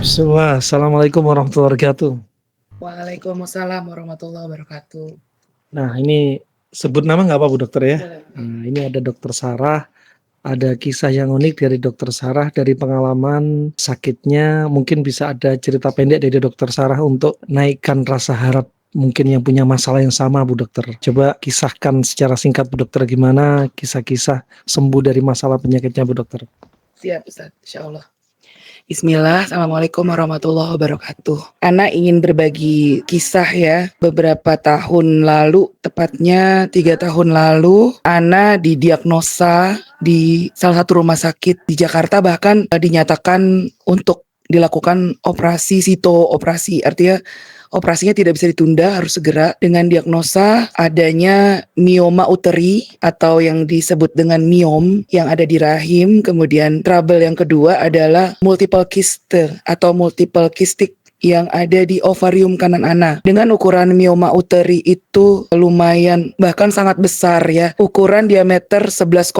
Bismillah. Assalamualaikum warahmatullahi wabarakatuh. Waalaikumsalam warahmatullahi wabarakatuh. Nah, ini sebut nama nggak apa Bu Dokter ya? Boleh. Nah, ini ada Dokter Sarah, ada kisah yang unik dari Dokter Sarah, dari pengalaman sakitnya, mungkin bisa ada cerita pendek dari Dokter Sarah untuk naikkan rasa harap mungkin yang punya masalah yang sama Bu Dokter. Coba kisahkan secara singkat Bu Dokter gimana kisah-kisah sembuh dari masalah penyakitnya Bu Dokter. Siap Ustaz, insyaallah. Bismillah, Assalamualaikum warahmatullahi wabarakatuh. Ana ingin berbagi kisah ya. Beberapa tahun lalu, tepatnya 3 tahun lalu, Ana didiagnosa di salah satu rumah sakit di Jakarta, bahkan dinyatakan untuk dilakukan operasi operasi, artinya operasinya tidak bisa ditunda, harus segera, dengan diagnosa adanya mioma uteri atau yang disebut dengan miom yang ada di rahim. Kemudian trouble yang kedua adalah multiple kyste atau multiple kystic yang ada di ovarium kanan Ana. Dengan ukuran mioma uteri itu lumayan, bahkan sangat besar ya. Ukuran diameter 11,5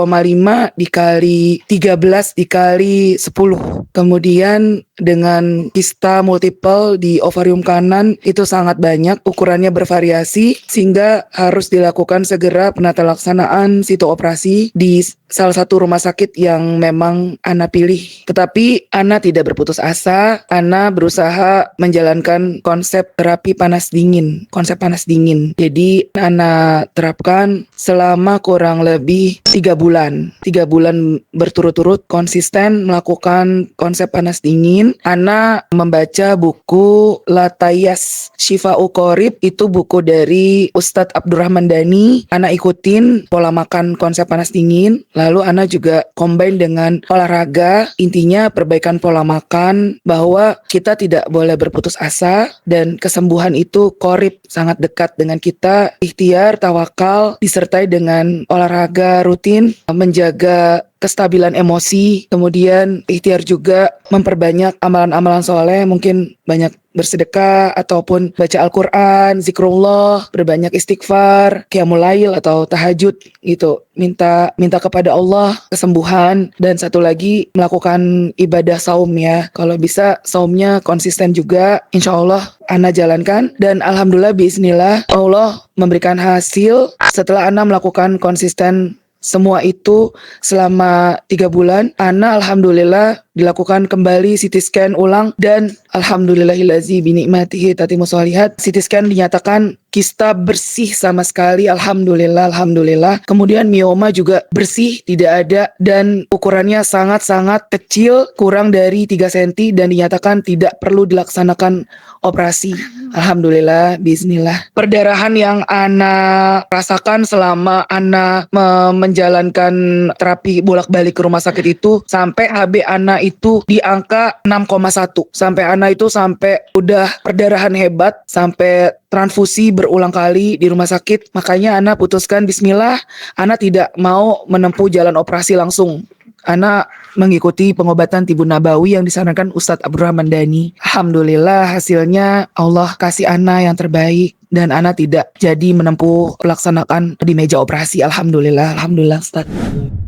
dikali 13 dikali 10. Kemudian dengan kista multiple di ovarium kanan itu sangat banyak, ukurannya bervariasi sehingga harus dilakukan segera penata laksanaan sitooperasi di salah satu rumah sakit yang memang Ana pilih. Tetapi Ana tidak berputus asa, Ana berusaha menjalankan konsep terapi panas dingin, konsep panas dingin. Jadi Ana terapkan selama kurang lebih 3 bulan. 3 bulan berturut-turut konsisten melakukan konsep panas dingin. Ana membaca buku Latayas Shifa'u Qorib, itu buku dari Ustadz Abdurrahman Dani. Ana ikutin pola makan konsep panas dingin. Lalu Ana juga combine dengan olahraga. Intinya perbaikan pola makan, bahwa kita tidak boleh berputus asa dan kesembuhan itu qorib, sangat dekat dengan kita. Ikhtiar, tawakal disertai dengan olahraga rutin, menjaga kestabilan emosi, kemudian ikhtiar juga memperbanyak amalan-amalan soleh, mungkin banyak bersedekah ataupun baca Al-Quran, zikrullah, berbanyak istighfar, qiyamul lail atau tahajud gitu. Minta kepada Allah kesembuhan, dan satu lagi melakukan ibadah saum ya. Kalau bisa saumnya konsisten juga, insya Allah Ana jalankan, dan alhamdulillah biiznillah Allah memberikan hasil setelah Ana melakukan konsisten semua itu selama 3 bulan. Ana alhamdulillah dilakukan kembali CT scan ulang, dan alhamdulillahillazi binikmatihi tatimu sholihat. CT scan dinyatakan kista bersih sama sekali, alhamdulillah. Kemudian mioma juga bersih, tidak ada, dan ukurannya sangat-sangat kecil, kurang dari 3 cm, dan dinyatakan tidak perlu dilaksanakan operasi. Alhamdulillah, bismillah. Perdarahan yang Ana rasakan selama Ana menjalankan terapi bolak-balik ke rumah sakit itu, sampai HB Ana itu di angka 6,1. Sampai Ana itu sampai udah perdarahan hebat, sampai transfusi berulang kali di rumah sakit. Makanya Ana putuskan bismillah, Ana tidak mau menempuh jalan operasi langsung. Ana mengikuti pengobatan tibun nabawi yang disarankan Ustadz Abdurrahman Dani. Alhamdulillah hasilnya Allah kasih Ana yang terbaik, dan Ana tidak jadi menempuh pelaksanaan di meja operasi. Alhamdulillah Ustadz.